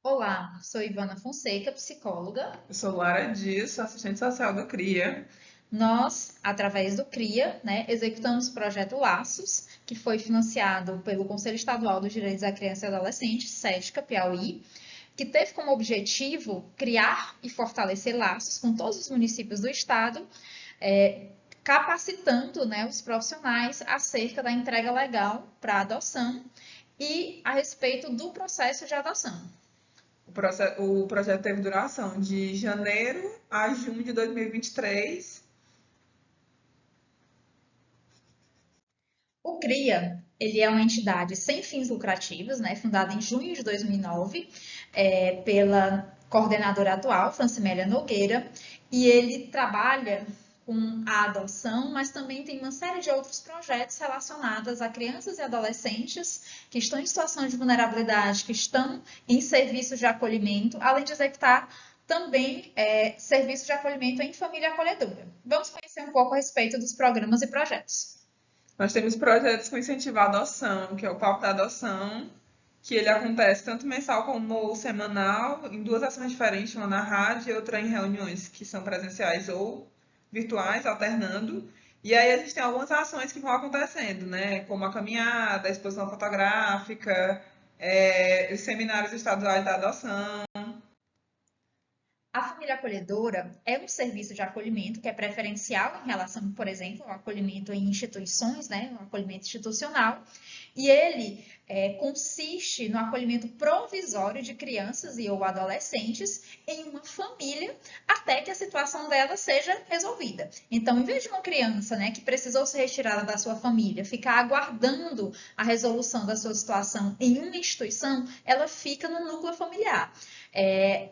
Olá, sou Ivana Fonseca, psicóloga. Eu sou Lara Dias, sou assistente social do CRIA. Nós, através do CRIA, executamos o projeto Laços, que foi financiado pelo Conselho Estadual dos Direitos da Criança e Adolescente, SEDCA, Piauí, que teve como objetivo criar e fortalecer laços com todos os municípios do estado, capacitando, os profissionais acerca da entrega legal para adoção e a respeito do processo de adoção. O projeto teve duração de janeiro a junho de 2023. O CRIA, ele é uma entidade sem fins lucrativos, fundada em junho de 2009, pela coordenadora atual, Francimélia Nogueira, e ele trabalha com a adoção, mas também tem uma série de outros projetos relacionados a crianças e adolescentes que estão em situação de vulnerabilidade, que estão em serviços de acolhimento, além de executar também serviços de acolhimento em família acolhedora. Vamos conhecer um pouco a respeito dos programas e projetos. Nós temos projetos com incentivo à adoção, que é o Palco da Adoção, que ele acontece tanto mensal como semanal, em duas ações diferentes, uma na rádio e outra em reuniões que são presenciais ou virtuais, alternando. E aí a gente tem algumas ações que vão acontecendo, né? Como a caminhada, a exposição fotográfica, os seminários estaduais da adoção. A família acolhedora é um serviço de acolhimento que é preferencial em relação, por exemplo, ao acolhimento em instituições, o acolhimento institucional, e ele consiste no acolhimento provisório de crianças e ou adolescentes em uma família até que a situação dela seja resolvida. Então, em vez de uma criança, que precisou ser retirada da sua família, ficar aguardando a resolução da sua situação em uma instituição, ela fica no núcleo familiar.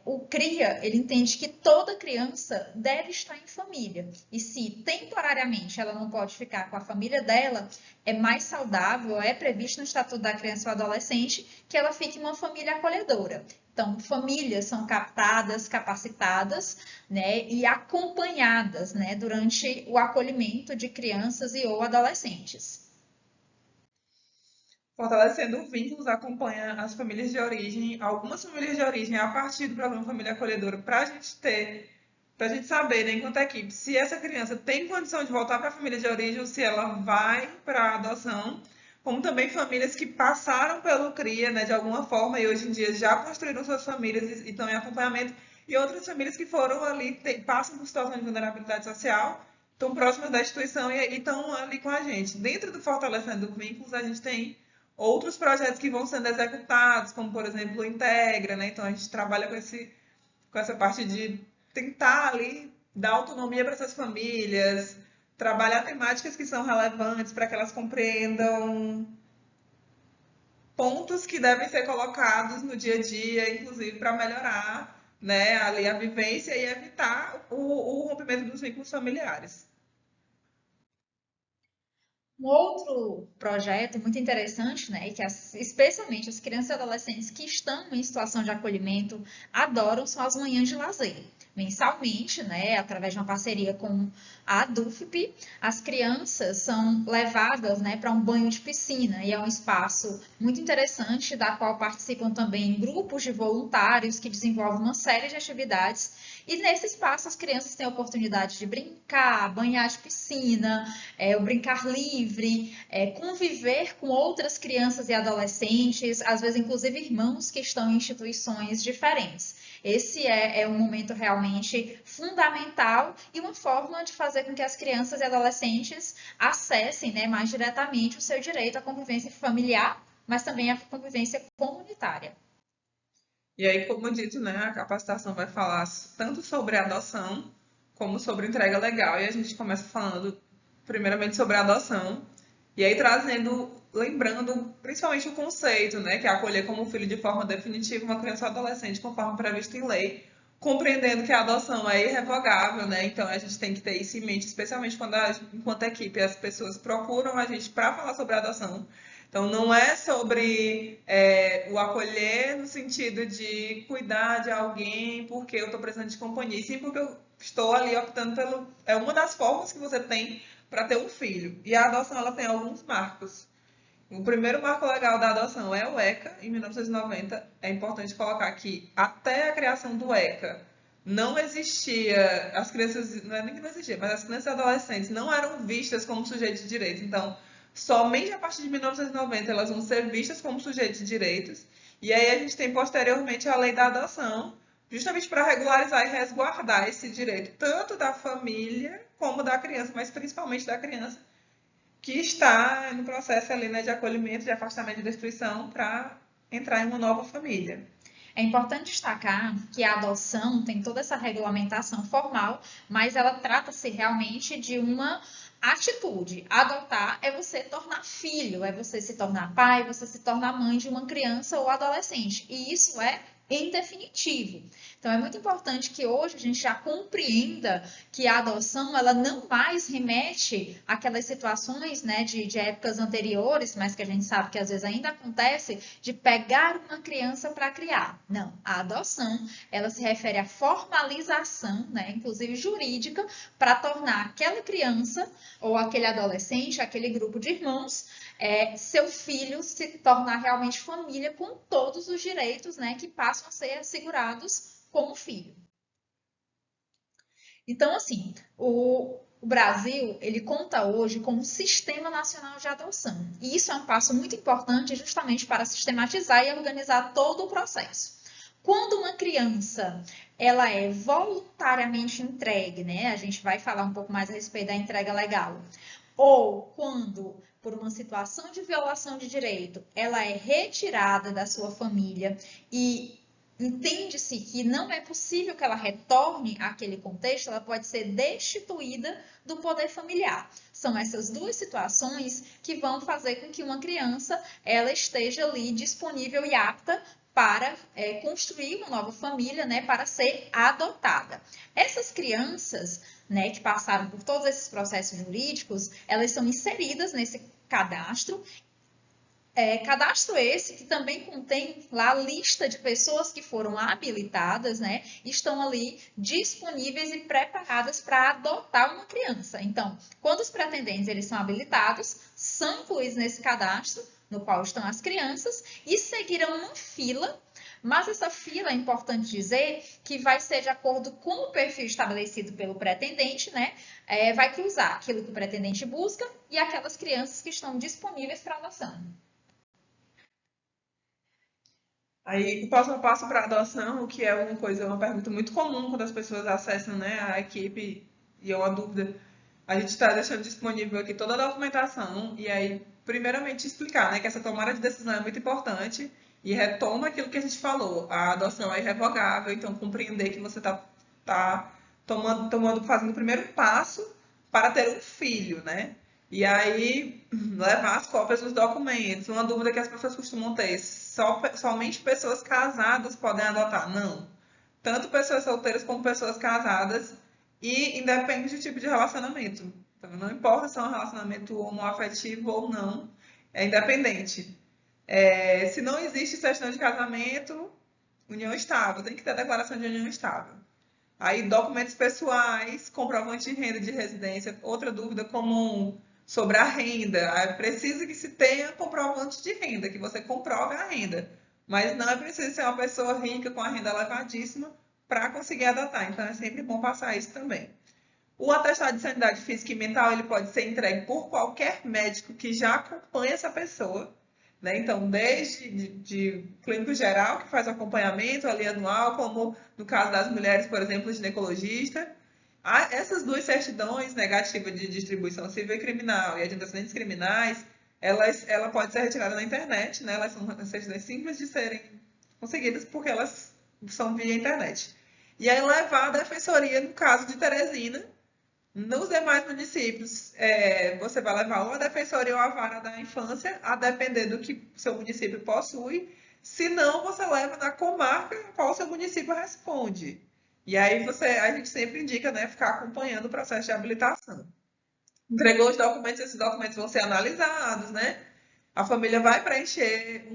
O CRIA, ele entende que toda criança deve estar em família. E se temporariamente ela não pode ficar com a família dela, é mais saudável, é previsto no Estatuto da Criança e do Adolescente, que ela fique em uma família acolhedora. Então, famílias são captadas, capacitadas, e acompanhadas, durante o acolhimento de crianças e ou adolescentes. Fortalecendo vínculos acompanha as famílias de origem, algumas famílias de origem a partir do programa Família Acolhedora, para a gente ter, para a gente saber, né, enquanto equipe, se essa criança tem condição de voltar para a família de origem ou se ela vai para a adoção, como também famílias que passaram pelo CRIA, né, de alguma forma e hoje em dia já construíram suas famílias e estão em acompanhamento, e outras famílias que foram ali, passam por situação de vulnerabilidade social, estão próximas da instituição e estão ali com a gente. Dentro do fortalecendo vínculos, a gente tem outros projetos que vão sendo executados, como por exemplo o Integra, né? Então a gente trabalha com essa parte de tentar ali dar autonomia para essas famílias, trabalhar temáticas que são relevantes para que elas compreendam pontos que devem ser colocados no dia a dia, inclusive para melhorar, né, ali a vivência e evitar o rompimento dos vínculos familiares. Um outro projeto muito interessante, e que especialmente as crianças e adolescentes que estão em situação de acolhimento adoram, são as manhãs de lazer. Mensalmente, através de uma parceria com a ADUFP, as crianças são levadas, para um banho de piscina, e é um espaço muito interessante, da qual participam também grupos de voluntários que desenvolvem uma série de atividades. E nesse espaço as crianças têm a oportunidade de brincar, banhar de piscina, o brincar livre, conviver com outras crianças e adolescentes, às vezes inclusive irmãos que estão em instituições diferentes. Esse é um momento realmente fundamental e uma forma de fazer com que as crianças e adolescentes acessem, mais diretamente o seu direito à convivência familiar, mas também à convivência comunitária. E aí, como dito, né, a capacitação vai falar tanto sobre adoção como sobre entrega legal. E a gente começa falando primeiramente sobre a adoção. E aí trazendo, lembrando principalmente o conceito, né, que é acolher como filho de forma definitiva uma criança ou adolescente conforme previsto em lei, compreendendo que a adoção é irrevogável, né? Então a gente tem que ter isso em mente, especialmente quando enquanto equipe as pessoas procuram a gente para falar sobre a adoção. Então, não é sobre o acolher no sentido de cuidar de alguém porque eu estou precisando de companhia, e sim porque eu estou ali optando pelo. É uma das formas que você tem para ter um filho. E a adoção ela tem alguns marcos. O primeiro marco legal da adoção é o ECA, em 1990. É importante colocar que até a criação do ECA não existia, as crianças, não é nem que não existia, mas as crianças e adolescentes não eram vistas como sujeitos de direito. Então, somente a partir de 1990 elas vão ser vistas como sujeitos de direitos. E aí a gente tem posteriormente a lei da adoção, justamente para regularizar e resguardar esse direito, tanto da família como da criança, mas principalmente da criança que está no processo ali, né, de acolhimento, de afastamento de destruição para entrar em uma nova família. É importante destacar que a adoção tem toda essa regulamentação formal, mas ela trata-se realmente de uma atitude. Adotar é você tornar filho, é você se tornar pai, você se tornar mãe de uma criança ou adolescente. E isso é em definitivo. Então é muito importante que hoje a gente já compreenda que a adoção ela não mais remete àquelas situações, né, de épocas anteriores, mas que a gente sabe que às vezes ainda acontece, de pegar uma criança para criar. Não, a adoção ela se refere à formalização, né, inclusive jurídica, para tornar aquela criança ou aquele adolescente, aquele grupo de irmãos, seu filho se tornar realmente família com todos os direitos, né, que passam a ser assegurados como filho. Então, assim, o Brasil, ele conta hoje com um Sistema Nacional de Adoção. E isso é um passo muito importante justamente para sistematizar e organizar todo o processo. Quando uma criança ela é voluntariamente entregue, né? A gente vai falar um pouco mais a respeito da entrega legal. Ou quando, por uma situação de violação de direito, ela é retirada da sua família e entende-se que não é possível que ela retorne àquele contexto, ela pode ser destituída do poder familiar. São essas duas situações que vão fazer com que uma criança ela esteja ali disponível e apta para construir uma nova família, né, para ser adotada. Essas crianças, né, que passaram por todos esses processos jurídicos, elas são inseridas nesse cadastro. Cadastro esse que também contém lá a lista de pessoas que foram habilitadas, né? Estão ali disponíveis e preparadas para adotar uma criança. Então, quando os pretendentes eles são habilitados, são incluídos nesse cadastro, no qual estão as crianças, e seguirão uma fila. Mas essa fila, é importante dizer, que vai ser de acordo com o perfil estabelecido pelo pretendente, né? Vai cruzar aquilo que o pretendente busca e aquelas crianças que estão disponíveis para adoção. Aí, o passo a passo para a adoção, o que é uma pergunta muito comum quando as pessoas acessam, né, a equipe, e é uma dúvida. A gente está deixando disponível aqui toda a documentação, e aí, primeiramente, explicar, né, que essa tomada de decisão é muito importante, e retoma aquilo que a gente falou. A adoção é irrevogável, então compreender que você tá fazendo o primeiro passo para ter um filho, né? E aí, levar as cópias dos documentos. Uma dúvida que as pessoas costumam ter: somente pessoas casadas podem adotar? Não. Tanto pessoas solteiras como pessoas casadas, e independe do tipo de relacionamento. Então, não importa se é um relacionamento homoafetivo ou não, é independente. Se não existe certidão de casamento, união estável, tem que ter declaração de união estável. Aí, documentos pessoais, comprovante de renda de residência. Outra dúvida comum sobre a renda. É preciso que se tenha comprovante de renda, que você comprove a renda. Mas não é preciso ser uma pessoa rica com a renda elevadíssima para conseguir adotar. Então, é sempre bom passar isso também. O atestado de sanidade física e mental ele pode ser entregue por qualquer médico que já acompanha essa pessoa. Né? Então, desde de clínico geral, que faz acompanhamento ali anual, como no caso das mulheres, por exemplo, ginecologista. Essas duas certidões, negativa de distribuição civil e criminal e a de antecedentes criminais, ela pode ser retirada na internet, né? Elas são certidões simples de serem conseguidas porque elas são via internet. E aí levar a defensoria, no caso de Teresina, nos demais municípios, você vai levar ou a defensoria ou a vara da infância, a depender do que seu município possui. Se não, você leva na comarca a qual seu município responde. E aí a gente sempre indica, né, ficar acompanhando o processo de habilitação. Entregou os documentos, esses documentos vão ser analisados, né? A família vai preencher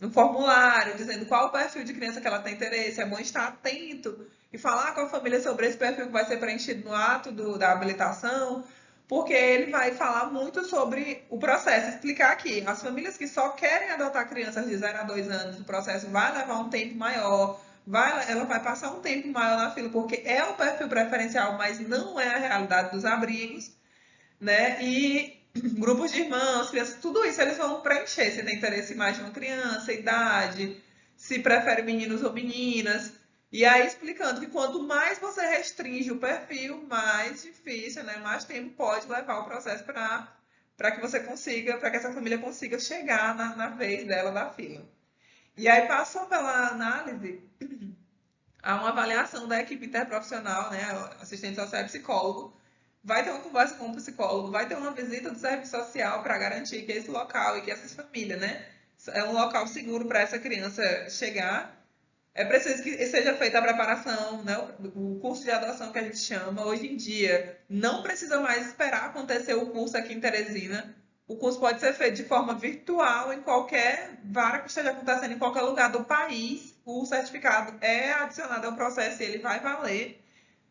um formulário dizendo qual o perfil de criança que ela tem interesse. É bom estar atento e falar com a família sobre esse perfil que vai ser preenchido no ato da habilitação. porque ele vai falar muito sobre o processo, explicar aqui. As famílias que só querem adotar crianças de 0 a 2 anos, o processo vai levar um tempo maior, ela vai passar um tempo maior na fila, porque é o perfil preferencial, mas não é a realidade dos abrigos, né? E grupos de irmãos, crianças, tudo isso eles vão preencher. Se tem interesse em mais de uma criança, idade, se prefere meninos ou meninas. E aí explicando que quanto mais você restringe o perfil, mais difícil, né? Mais tempo pode levar o processo para que você consiga, para que essa família consiga chegar na vez dela da fila. E aí passou pela análise a uma avaliação da equipe interprofissional, né? Assistente social e psicólogo, vai ter uma conversa com o psicólogo, vai ter uma visita do serviço social para garantir que esse local e que essas famílias, né, é um local seguro para essa criança chegar. É preciso que seja feita a preparação, né, o curso de adoção que a gente chama. Hoje em dia, não precisa mais esperar acontecer o curso aqui em Teresina. O curso pode ser feito de forma virtual em qualquer vara que esteja acontecendo em qualquer lugar do país. O certificado é adicionado ao processo e ele vai valer.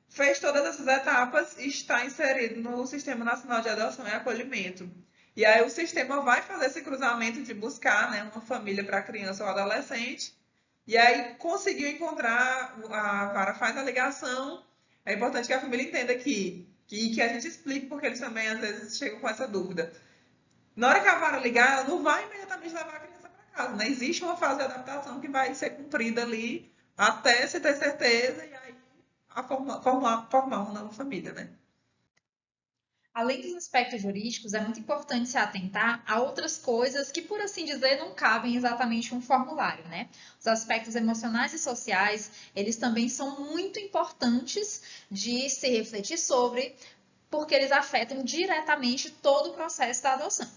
Fez todas essas etapas e está inserido no Sistema Nacional de Adoção e Acolhimento. E aí o sistema vai fazer esse cruzamento de buscar, né, uma família para criança ou adolescente. E aí conseguiu encontrar, a vara faz a ligação. É importante que a família entenda que a gente explique, porque eles também às vezes chegam com essa dúvida. Na hora que a vara ligar, ela não vai imediatamente levar a criança para casa, né? Existe uma fase de adaptação que vai ser cumprida ali até se ter certeza e aí formar uma nova família, né? Além dos aspectos jurídicos, é muito importante se atentar a outras coisas que, por assim dizer, não cabem exatamente em um formulário, né? Os aspectos emocionais e sociais, eles também são muito importantes de se refletir sobre, porque eles afetam diretamente todo o processo da adoção.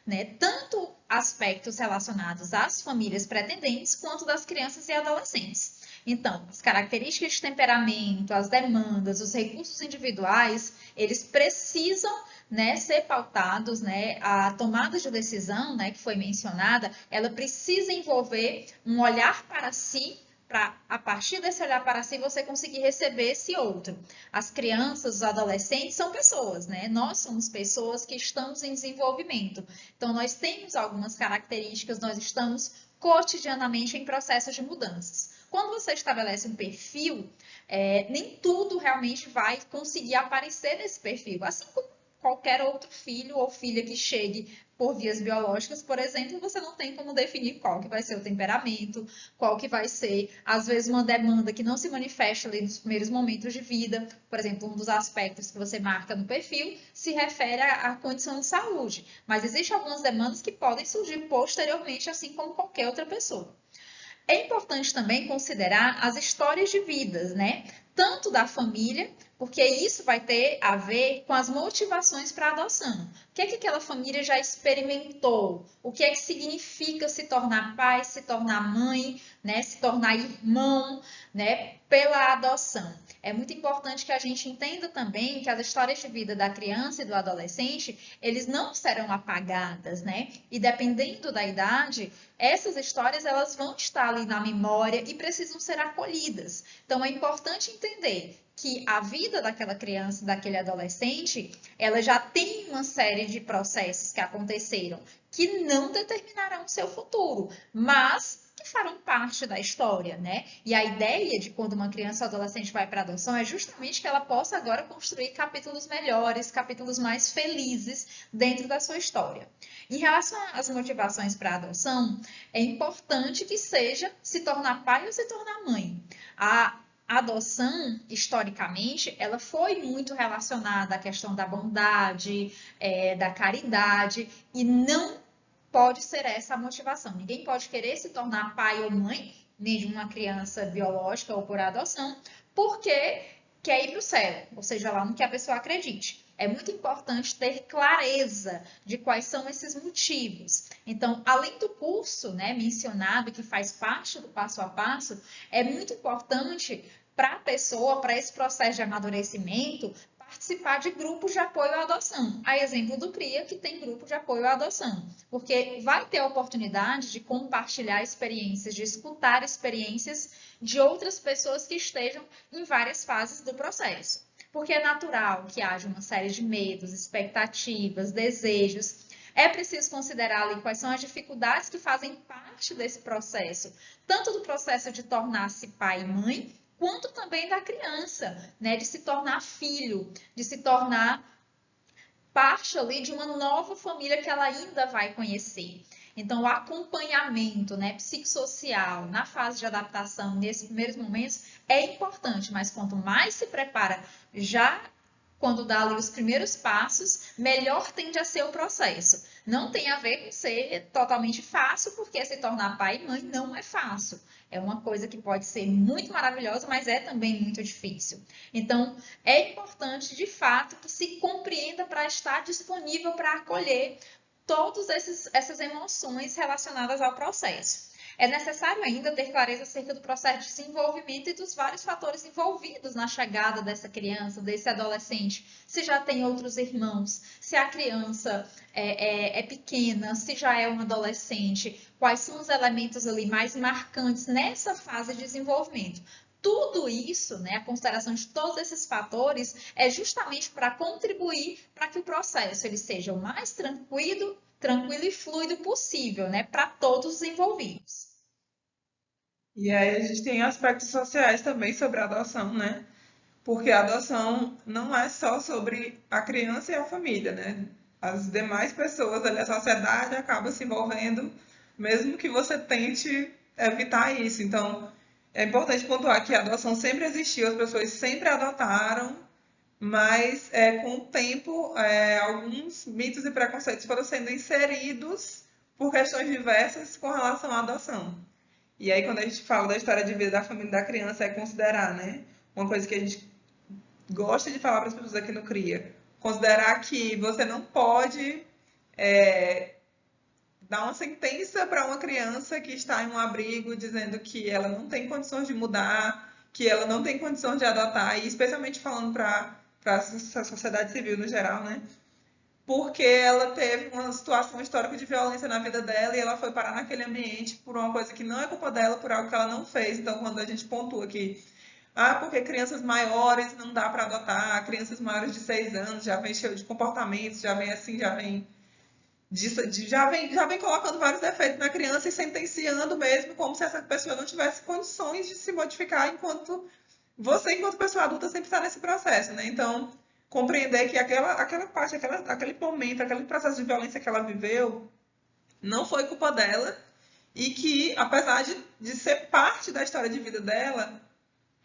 Né? Tanto aspectos relacionados às famílias pretendentes quanto das crianças e adolescentes. Então, as características de temperamento, as demandas, os recursos individuais, eles precisam, né, ser pautados, né, a tomada de decisão, né, que foi mencionada, ela precisa envolver um olhar para si, para a partir desse olhar para si você conseguir receber esse outro. As crianças, os adolescentes são pessoas, né? Nós somos pessoas que estamos em desenvolvimento. Então, nós temos algumas características, nós estamos cotidianamente em processos de mudanças. Quando você estabelece um perfil, nem tudo realmente vai conseguir aparecer nesse perfil, assim como qualquer outro filho ou filha que chegue por vias biológicas, por exemplo, você não tem como definir qual que vai ser o temperamento, qual que vai ser, às vezes, uma demanda que não se manifesta ali nos primeiros momentos de vida. Por exemplo, um dos aspectos que você marca no perfil se refere à condição de saúde, mas existem algumas demandas que podem surgir posteriormente, assim como qualquer outra pessoa. É importante também considerar as histórias de vidas, né? Tanto da família, porque isso vai ter a ver com as motivações para a adoção. O que é que aquela família já experimentou? O que é que significa se tornar pai, se tornar mãe, né? Se tornar irmão, né? Pela adoção. É muito importante que a gente entenda também que as histórias de vida da criança e do adolescente, eles não serão apagadas, né? E dependendo da idade, essas histórias elas vão estar ali na memória e precisam ser acolhidas. Então é importante entender que a vida daquela criança, daquele adolescente, ela já tem uma série de processos que aconteceram que não determinarão o seu futuro, mas que farão parte da história, né? E a ideia de quando uma criança ou adolescente vai para a adoção é justamente que ela possa agora construir capítulos melhores, capítulos mais felizes dentro da sua história. Em relação às motivações para a adoção, é importante que seja se tornar pai ou se tornar mãe. A adoção, historicamente, ela foi muito relacionada à questão da bondade, da caridade, e não pode ser essa a motivação. Ninguém pode querer se tornar pai ou mãe, nem de uma criança biológica ou por adoção, porque quer ir para o céu, ou seja, lá no que a pessoa acredite. É muito importante ter clareza de quais são esses motivos. Então, além do curso, né, mencionado, que faz parte do passo a passo, é muito importante para a pessoa, para esse processo de amadurecimento, participar de grupos de apoio à adoção. A exemplo do CRIA, que tem grupo de apoio à adoção, porque vai ter a oportunidade de compartilhar experiências, de escutar experiências de outras pessoas que estejam em várias fases do processo. porque é natural que haja uma série de medos, expectativas, desejos. É preciso considerar ali quais são as dificuldades que fazem parte desse processo, tanto do processo de tornar-se pai e mãe, quanto também da criança, né, de se tornar filho, de se tornar parte ali de uma nova família que ela ainda vai conhecer. Então, o acompanhamento, né, psicossocial na fase de adaptação, nesses primeiros momentos, é importante, mas quanto mais se prepara já quando dá ali os primeiros passos, melhor tende a ser o processo. Não tem a ver com ser totalmente fácil, porque se tornar pai e mãe não é fácil. É uma coisa que pode ser muito maravilhosa, mas é também muito difícil. Então, é importante, de fato, que se compreenda para estar disponível para acolher todas essas emoções relacionadas ao processo. É necessário ainda ter clareza acerca do processo de desenvolvimento e dos vários fatores envolvidos na chegada dessa criança, desse adolescente. Se já tem outros irmãos, se a criança é pequena, se já é um adolescente, quais são os elementos ali mais marcantes nessa fase de desenvolvimento. Tudo isso, né, a consideração de todos esses fatores, é justamente para contribuir para que o processo ele seja o mais tranquilo e fluido possível, né, para todos os envolvidos. E aí a gente tem aspectos sociais também sobre a adoção, né? Porque a adoção não é só sobre a criança e a família, né? As demais pessoas ali, a sociedade acaba se envolvendo, mesmo que você tente evitar isso. Então, é importante pontuar que a adoção sempre existiu, as pessoas sempre adotaram, mas com o tempo, alguns mitos e preconceitos foram sendo inseridos por questões diversas com relação à adoção. E aí, quando a gente fala da história de vida da família da criança, é considerar, né? Uma coisa que a gente gosta de falar para as pessoas aqui no CRIA. Considerar que você não pode dar uma sentença para uma criança que está em um abrigo dizendo que ela não tem condições de mudar, que ela não tem condições de adotar, e especialmente falando para a sociedade civil no geral, né? Porque ela teve uma situação histórica de violência na vida dela e ela foi parar naquele ambiente por uma coisa que não é culpa dela, por algo que ela não fez. Então, quando a gente pontua que porque crianças maiores não dá para adotar, crianças maiores de 6 anos já vem cheio de comportamentos, já vem assim, já vem colocando vários defeitos na criança e sentenciando mesmo como se essa pessoa não tivesse condições de se modificar enquanto você, enquanto pessoa adulta, sempre está nesse processo, né? Então, compreender que aquela parte, aquele momento, aquele processo de violência que ela viveu, não foi culpa dela e que, apesar de ser parte da história de vida dela,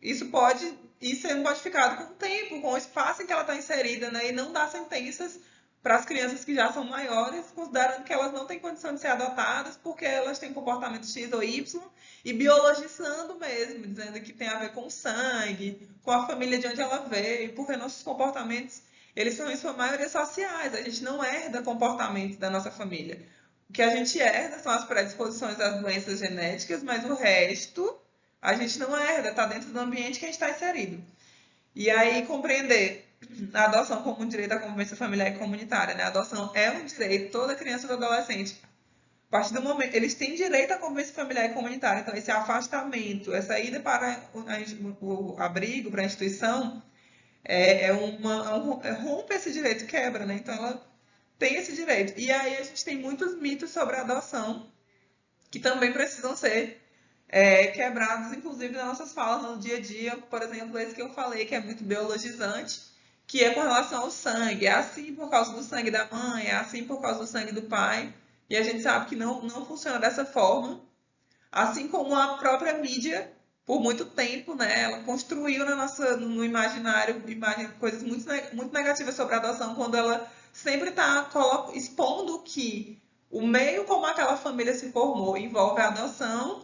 isso pode ir sendo modificado com o tempo, com o espaço em que ela está inserida, né? E não dar sentenças para as crianças que já são maiores, considerando que elas não têm condição de ser adotadas porque elas têm comportamento X ou Y, e biologizando mesmo, dizendo que tem a ver com o sangue, com a família de onde ela veio, porque nossos comportamentos, eles são em sua maioria sociais, a gente não herda comportamento da nossa família. O que a gente herda são as predisposições às doenças genéticas, mas o resto a gente não herda, está dentro do ambiente que a gente está inserido. E aí compreender a adoção como um direito à convivência familiar e comunitária, né? A adoção é um direito, toda criança e todo adolescente. A partir do momento, eles têm direito à convivência familiar e comunitária. Então, esse afastamento, essa ida para o abrigo, para a instituição, rompe esse direito, quebra, né? Então, ela tem esse direito. E aí a gente tem muitos mitos sobre a adoção que também precisam ser quebrados, inclusive nas nossas falas no dia a dia. Por exemplo, esse que eu falei, que é muito biologizante, que é com relação ao sangue. É assim por causa do sangue da mãe, é assim por causa do sangue do pai. E a gente sabe que não funciona dessa forma. Assim como a própria mídia, por muito tempo, né, ela construiu no imaginário coisas muito negativas sobre a adoção, quando ela sempre está expondo que o meio como aquela família se formou envolve a adoção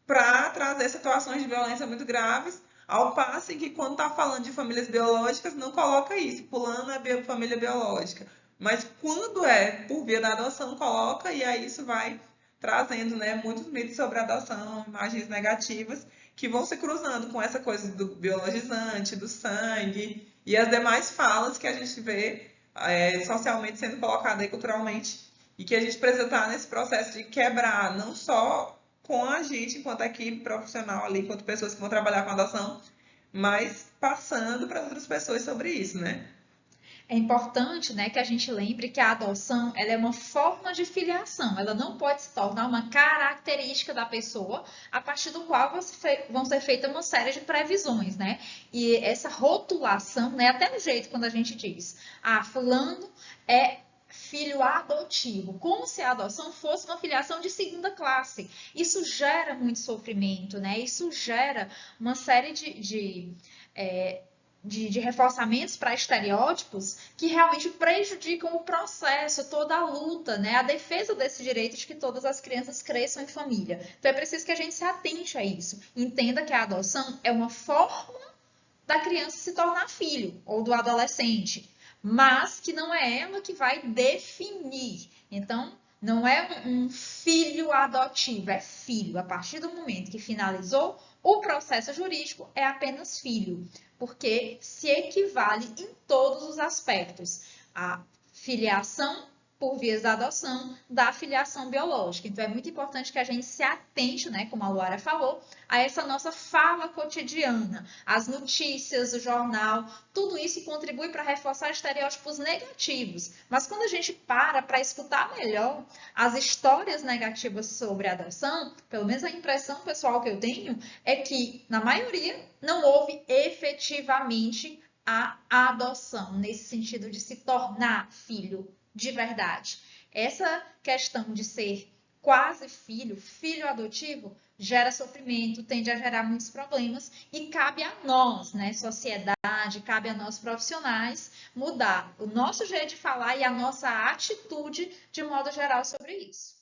para trazer situações de violência muito graves, ao passo em que, quando está falando de famílias biológicas, não coloca isso, pulando a família biológica. Mas quando é por via da adoção, coloca, e aí isso vai trazendo, né, muitos mitos sobre a adoção, imagens negativas, que vão se cruzando com essa coisa do biologizante, do sangue, e as demais falas que a gente vê socialmente sendo colocada aí culturalmente, e que a gente precisa estar nesse processo de quebrar, não só com a gente, enquanto equipe profissional ali, enquanto pessoas que vão trabalhar com adoção, mas passando para outras pessoas sobre isso, né? É importante, né, que a gente lembre que a adoção ela é uma forma de filiação, ela não pode se tornar uma característica da pessoa a partir do qual vão ser feitas uma série de previsões, né? E essa rotulação, né, até o jeito quando a gente diz, fulano é filho adotivo, como se a adoção fosse uma filiação de segunda classe. Isso gera muito sofrimento, né? Isso gera uma série de reforçamentos para estereótipos que realmente prejudicam o processo, toda a luta, né? A defesa desse direito de que todas as crianças cresçam em família. Então é preciso que a gente se atente a isso. Entenda que a adoção é uma forma da criança se tornar filho ou do adolescente, mas que não é ela que vai definir. Então, não é um filho adotivo, é filho. A partir do momento que finalizou o processo jurídico, é apenas filho, porque se equivale em todos os aspectos. A filiação por vias da adoção, da filiação biológica. Então, é muito importante que a gente se atente, né, como a Luara falou, a essa nossa fala cotidiana, as notícias, o jornal, tudo isso contribui para reforçar estereótipos negativos. Mas quando a gente para escutar melhor as histórias negativas sobre a adoção, pelo menos a impressão pessoal que eu tenho é que, na maioria, não houve efetivamente a adoção, nesse sentido de se tornar filho de verdade. Essa questão de ser quase filho, filho adotivo, gera sofrimento, tende a gerar muitos problemas e cabe a nós, né, sociedade, cabe a nós profissionais, mudar o nosso jeito de falar e a nossa atitude de modo geral sobre isso.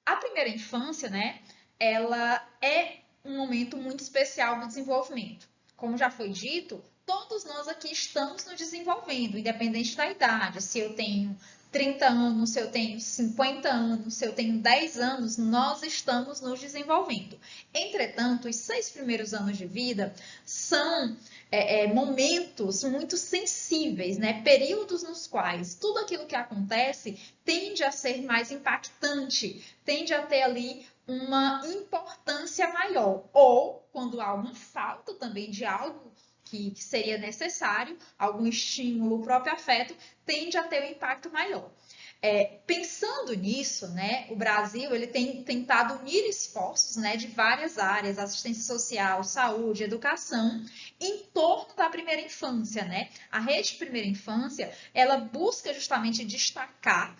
A primeira infância, né, ela é um momento muito especial do desenvolvimento. Como já foi dito, todos nós aqui estamos nos desenvolvendo, independente da idade. Se eu tenho 30 anos, se eu tenho 50 anos, se eu tenho 10 anos, nós estamos nos desenvolvendo. Entretanto, os 6 primeiros anos de vida são momentos muito sensíveis, né? Períodos nos quais tudo aquilo que acontece tende a ser mais impactante, tende a ter ali uma importância maior. Ou, quando há uma falta também de algo que seria necessário, algum estímulo, o próprio afeto, tende a ter um impacto maior. Pensando nisso, né, o Brasil ele tem tentado unir esforços, né, de várias áreas, assistência social, saúde, educação, em torno da primeira infância, né? A rede de primeira infância, ela busca justamente destacar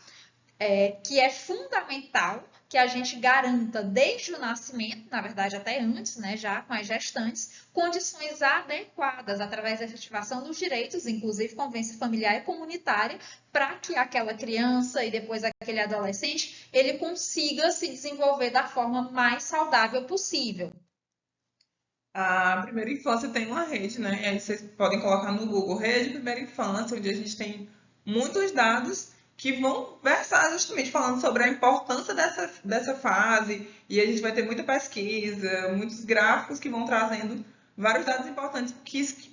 que é fundamental que a gente garanta desde o nascimento, na verdade até antes, né, já com as gestantes, condições adequadas através da efetivação dos direitos, inclusive convivência familiar e comunitária, para que aquela criança e depois aquele adolescente, ele consiga se desenvolver da forma mais saudável possível. A primeira infância tem uma rede, né? E aí vocês podem colocar no Google Rede Primeira Infância, onde a gente tem muitos dados que vão versar justamente falando sobre a importância dessa fase. E a gente vai ter muita pesquisa, muitos gráficos que vão trazendo vários dados importantes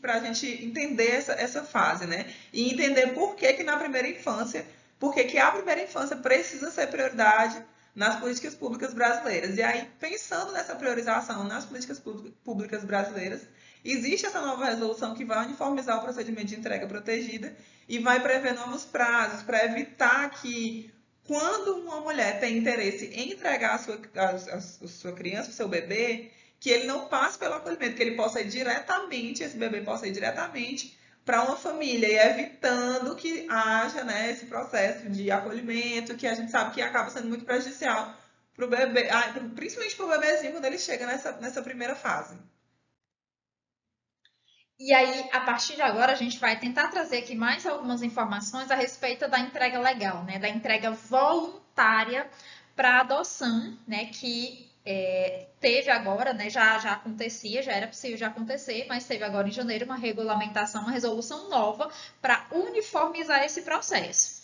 para a gente entender essa fase, né? E entender por que que na primeira infância, por que que a primeira infância precisa ser prioridade nas políticas públicas brasileiras. E aí, pensando nessa priorização nas políticas públicas brasileiras, existe essa nova resolução que vai uniformizar o procedimento de entrega protegida e vai prever novos prazos para evitar que, quando uma mulher tem interesse em entregar a sua criança, o seu bebê, que ele não passe pelo acolhimento, que ele possa ir diretamente, esse bebê possa ir diretamente para uma família e evitando que haja, né, esse processo de acolhimento que a gente sabe que acaba sendo muito prejudicial para o bebê, principalmente para o bebezinho quando ele chega nessa primeira fase. E aí, a partir de agora, a gente vai tentar trazer aqui mais algumas informações a respeito da entrega legal, né? Da entrega voluntária para adoção, né? Que teve agora, né? Já acontecia, já era possível de acontecer, mas teve agora em janeiro uma regulamentação, uma resolução nova para uniformizar esse processo.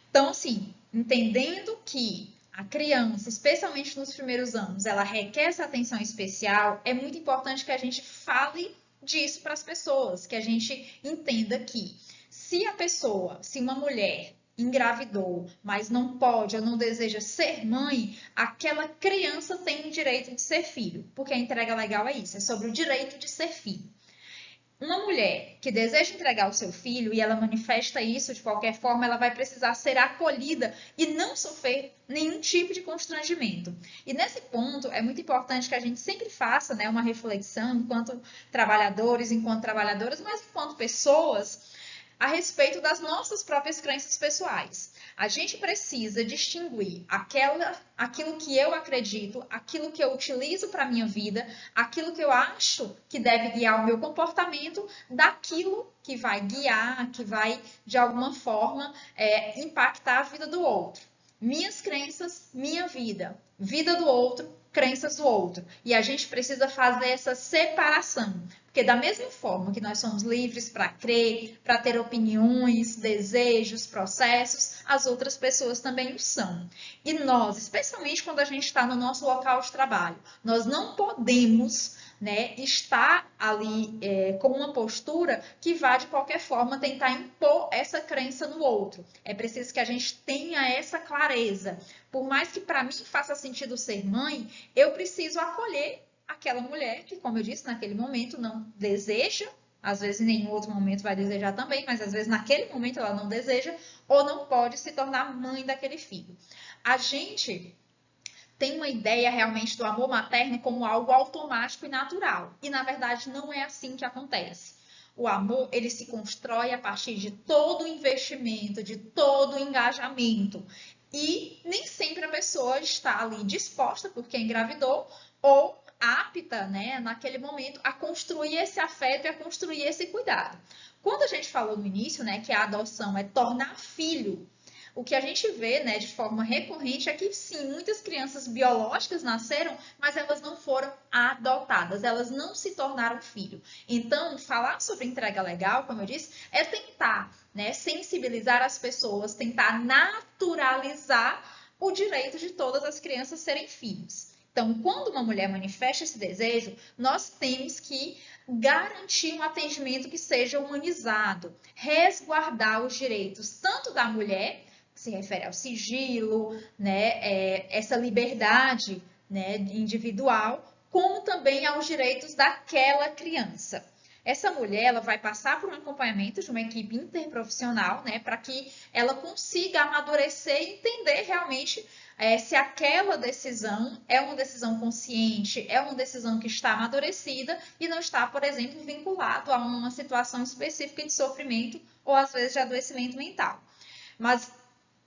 Então, assim, entendendo que a criança, especialmente nos primeiros anos, ela requer essa atenção especial, é muito importante que a gente fale disso para as pessoas, que a gente entenda que se uma mulher engravidou, mas não pode ou não deseja ser mãe, aquela criança tem o direito de ser filho, porque a entrega legal é isso, é sobre o direito de ser filho. Uma mulher que deseja entregar o seu filho e ela manifesta isso de qualquer forma, ela vai precisar ser acolhida e não sofrer nenhum tipo de constrangimento. E nesse ponto é muito importante que a gente sempre faça, né, uma reflexão enquanto trabalhadores, enquanto trabalhadoras, mas enquanto pessoas, a respeito das nossas próprias crenças pessoais. A gente precisa distinguir aquilo que eu acredito, aquilo que eu utilizo para a minha vida, aquilo que eu acho que deve guiar o meu comportamento, daquilo que vai guiar, que vai, de alguma forma, impactar a vida do outro. Minhas crenças, minha vida. Vida do outro, crenças do outro. E a gente precisa fazer essa separação. Porque da mesma forma que nós somos livres para crer, para ter opiniões, desejos, processos, as outras pessoas também o são. E nós, especialmente quando a gente está no nosso local de trabalho, nós não podemos, né, estar ali com uma postura que vá de qualquer forma tentar impor essa crença no outro. É preciso que a gente tenha essa clareza. Por mais que para mim faça sentido ser mãe, eu preciso acolher aquela mulher que, como eu disse, naquele momento não deseja, às vezes em nenhum outro momento vai desejar também, mas às vezes naquele momento ela não deseja ou não pode se tornar mãe daquele filho. A gente tem uma ideia realmente do amor materno como algo automático e natural, e na verdade não é assim que acontece. O amor, ele se constrói a partir de todo o investimento, de todo o engajamento. E nem sempre a pessoa está ali disposta, porque engravidou, ou apta, né, naquele momento, a construir esse afeto e a construir esse cuidado. Quando a gente falou no início, né, que a adoção é tornar filho, o que a gente vê, né, de forma recorrente é que sim, muitas crianças biológicas nasceram, mas elas não foram adotadas, elas não se tornaram filho. Então, falar sobre entrega legal, como eu disse, é tentar, né, sensibilizar as pessoas, tentar naturalizar o direito de todas as crianças serem filhos. Então, quando uma mulher manifesta esse desejo, nós temos que garantir um atendimento que seja humanizado, resguardar os direitos tanto da mulher, que se refere ao sigilo, né, essa liberdade, né, individual, como também aos direitos daquela criança. Essa mulher ela vai passar por um acompanhamento de uma equipe interprofissional, né, para que ela consiga amadurecer e entender realmente se aquela decisão é uma decisão consciente, é uma decisão que está amadurecida e não está, por exemplo, vinculado a uma situação específica de sofrimento ou às vezes de adoecimento mental. Mas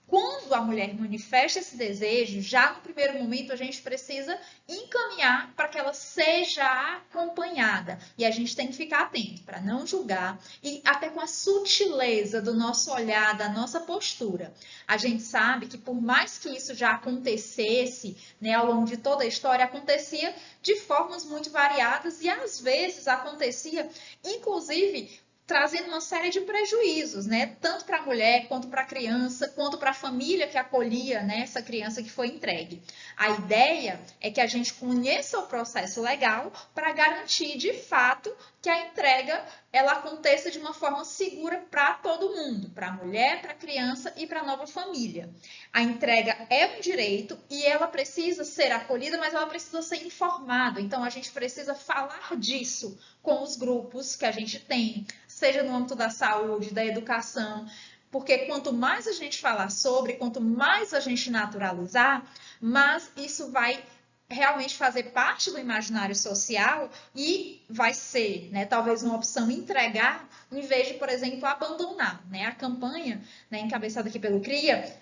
quando a mulher manifesta esse desejo, já no primeiro momento a gente precisa encaminhar para que ela seja acompanhada. E a gente tem que ficar atento para não julgar e até com a sutileza do nosso olhar, da nossa postura. A gente sabe que por mais que isso já acontecesse, né, ao longo de toda a história, acontecia de formas muito variadas e às vezes acontecia, inclusive, trazendo uma série de prejuízos, né? Tanto para a mulher, quanto para a criança, quanto para a família que acolhia, né, essa criança que foi entregue. A ideia é que a gente conheça o processo legal para garantir, de fato, que a entrega ela aconteça de uma forma segura para todo mundo, para a mulher, para a criança e para a nova família. A entrega é um direito e ela precisa ser acolhida, mas ela precisa ser informada. Então, a gente precisa falar disso com os grupos que a gente tem, seja no âmbito da saúde, da educação, porque quanto mais a gente falar sobre, quanto mais a gente naturalizar, mais isso vai realmente fazer parte do imaginário social e vai ser, né, talvez uma opção entregar, em vez de, por exemplo, abandonar, né? A campanha, né, encabeçada aqui pelo CRIA,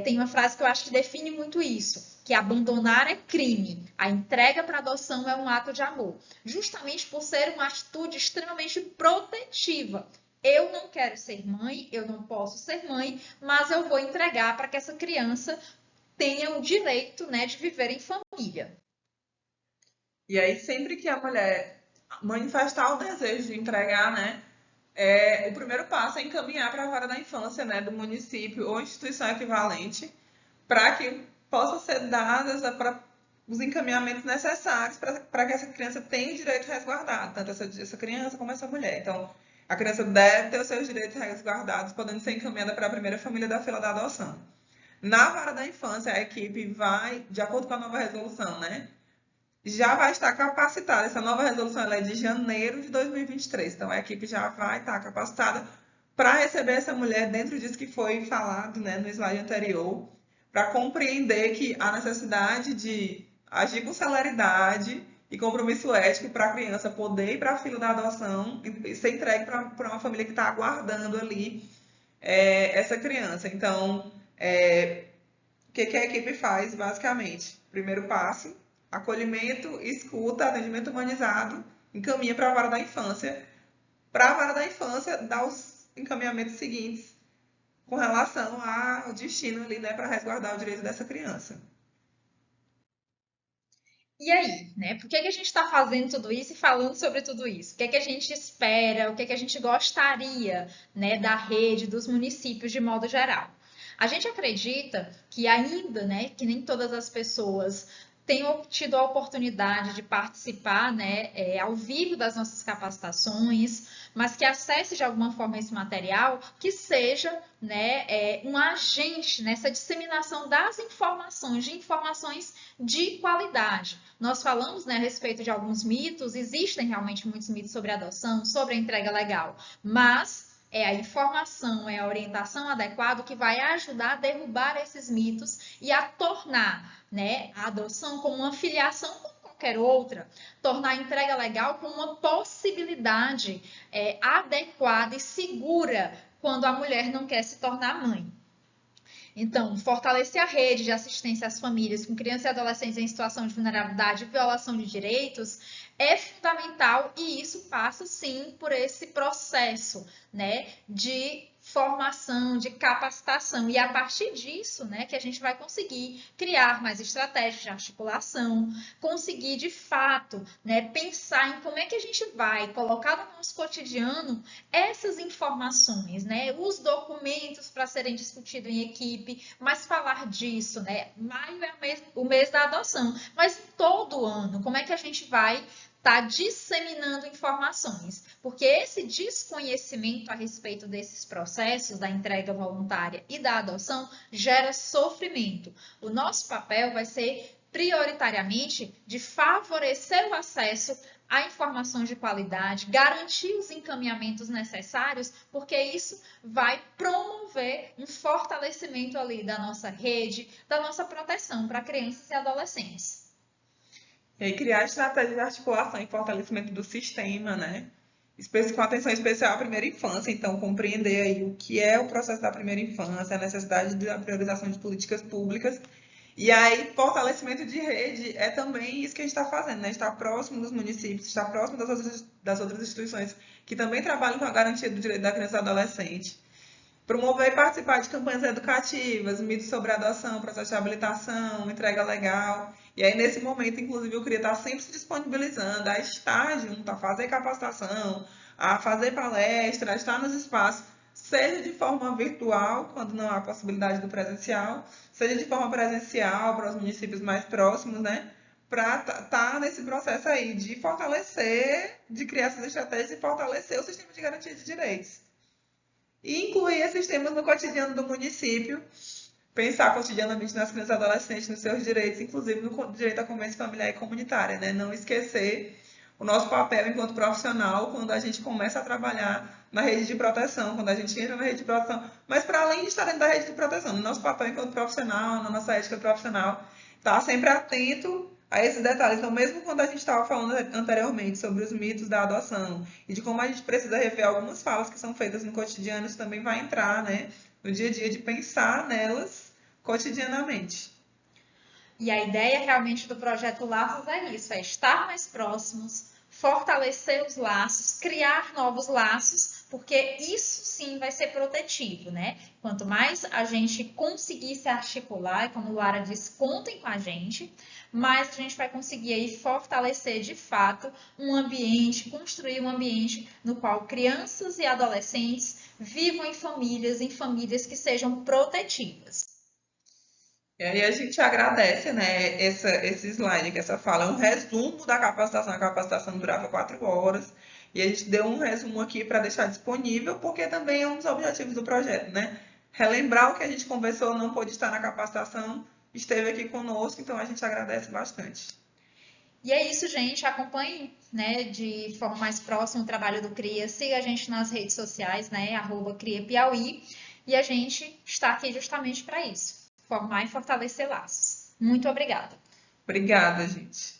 tem uma frase que eu acho que define muito isso, que abandonar é crime, a entrega para adoção é um ato de amor, justamente por ser uma atitude extremamente protetiva. Eu não quero ser mãe, eu não posso ser mãe, mas eu vou entregar para que essa criança tenha o direito, né, de viver em família. E aí, sempre que a mulher manifestar o desejo de entregar, né, o primeiro passo é encaminhar para a vara da infância, né, do município ou instituição equivalente, para que possam ser dadas os encaminhamentos necessários para que essa criança tenha o direito resguardado, tanto essa criança como essa mulher. Então, a criança deve ter os seus direitos resguardados, podendo ser encaminhada para a primeira família da fila da adoção. Na vara da infância, a equipe vai, de acordo com a nova resolução, né? Já vai estar capacitada. Essa nova resolução ela é de janeiro de 2023. Então, a equipe já vai estar capacitada para receber essa mulher dentro disso que foi falado, né, no slide anterior, para compreender que há necessidade de agir com celeridade e compromisso ético para a criança poder ir para a fila da adoção e ser entregue para uma família que está aguardando ali essa criança. Então, o que a equipe faz, basicamente? Primeiro passo, acolhimento, escuta, atendimento humanizado, encaminha para a vara da infância. Para a vara da infância, dar os encaminhamentos seguintes com relação ao destino ali, né, para resguardar o direito dessa criança. E aí, né? Por que a gente está fazendo tudo isso e falando sobre tudo isso? O que a gente espera? O que a gente gostaria, né, da rede, dos municípios de modo geral? A gente acredita que ainda, né, que nem todas as pessoas tenham tido a oportunidade de participar, né, ao vivo das nossas capacitações, mas que acesse de alguma forma esse material, que seja, né, um agente nessa disseminação das informações, de informações de qualidade. Nós falamos, né, a respeito de alguns mitos, existem realmente muitos mitos sobre a adoção, sobre a entrega legal, mas é a informação, é a orientação adequada que vai ajudar a derrubar esses mitos e a tornar, né, a adoção como uma filiação como qualquer outra, tornar a entrega legal como uma possibilidade adequada e segura quando a mulher não quer se tornar mãe. Então, fortalecer a rede de assistência às famílias com crianças e adolescentes em situação de vulnerabilidade e violação de direitos é fundamental e isso passa, sim, por esse processo, né, de formação, de capacitação. E é a partir disso, né, que a gente vai conseguir criar mais estratégias de articulação, conseguir, de fato, né, pensar em como é que a gente vai colocar no nosso cotidiano essas informações, né, os documentos para serem discutidos em equipe, mas falar disso, né, maio é o mês da adoção, mas todo ano, como é que a gente vai está disseminando informações, porque esse desconhecimento a respeito desses processos da entrega voluntária e da adoção gera sofrimento. O nosso papel vai ser prioritariamente de favorecer o acesso a informações de qualidade, garantir os encaminhamentos necessários, porque isso vai promover um fortalecimento ali da nossa rede, da nossa proteção para crianças e adolescentes. E aí, criar estratégias de articulação e fortalecimento do sistema, né? Com atenção especial à primeira infância, então compreender aí o que é o processo da primeira infância, a necessidade da priorização de políticas públicas. E aí, fortalecimento de rede é também isso que a gente está fazendo, né? Estar próximo dos municípios, estar próximo das outras instituições que também trabalham com a garantia do direito da criança e adolescente. Promover e participar de campanhas educativas, mitos sobre adoção, processo de habilitação, entrega legal. E aí, nesse momento, inclusive, eu queria estar sempre se disponibilizando a estar junto, a fazer capacitação, a fazer palestra, a estar nos espaços, seja de forma virtual, quando não há possibilidade do presencial, seja de forma presencial para os municípios mais próximos, né? Para estar nesse processo aí de fortalecer, de criar essas estratégias e fortalecer o sistema de garantia de direitos. E incluir esses temas no cotidiano do município, pensar cotidianamente nas crianças e adolescentes, nos seus direitos, inclusive no direito à convivência familiar e comunitária, né? Não esquecer o nosso papel enquanto profissional quando a gente começa a trabalhar na rede de proteção, quando a gente entra na rede de proteção, mas para além de estar dentro da rede de proteção, no nosso papel enquanto profissional, na nossa ética profissional, estar sempre atento a esses detalhes. Então, mesmo quando a gente estava falando anteriormente sobre os mitos da adoção e de como a gente precisa rever algumas falas que são feitas no cotidiano, isso também vai entrar, né, no dia a dia de pensar nelas cotidianamente. E a ideia realmente do projeto Laços é isso, é estar mais próximos, fortalecer os laços, criar novos laços, porque isso sim vai ser protetivo, né? Quanto mais a gente conseguir se articular, e como Lara disse, contem com a gente, mais a gente vai conseguir aí fortalecer de fato um ambiente, construir um ambiente no qual crianças e adolescentes vivam em famílias que sejam protetivas. E aí a gente agradece, né, esse slide, que essa fala é um resumo da capacitação. A capacitação durava 4 horas. E a gente deu um resumo aqui para deixar disponível, porque também é um dos objetivos do projeto, né? Relembrar o que a gente conversou, não pôde estar na capacitação, esteve aqui conosco, então a gente agradece bastante. E é isso, gente. Acompanhe, né, de forma mais próxima o trabalho do CRIA. Siga a gente nas redes sociais, né, @CRIA Piauí. E a gente está aqui justamente para isso, formar e fortalecer laços. Muito obrigada. Obrigada, gente.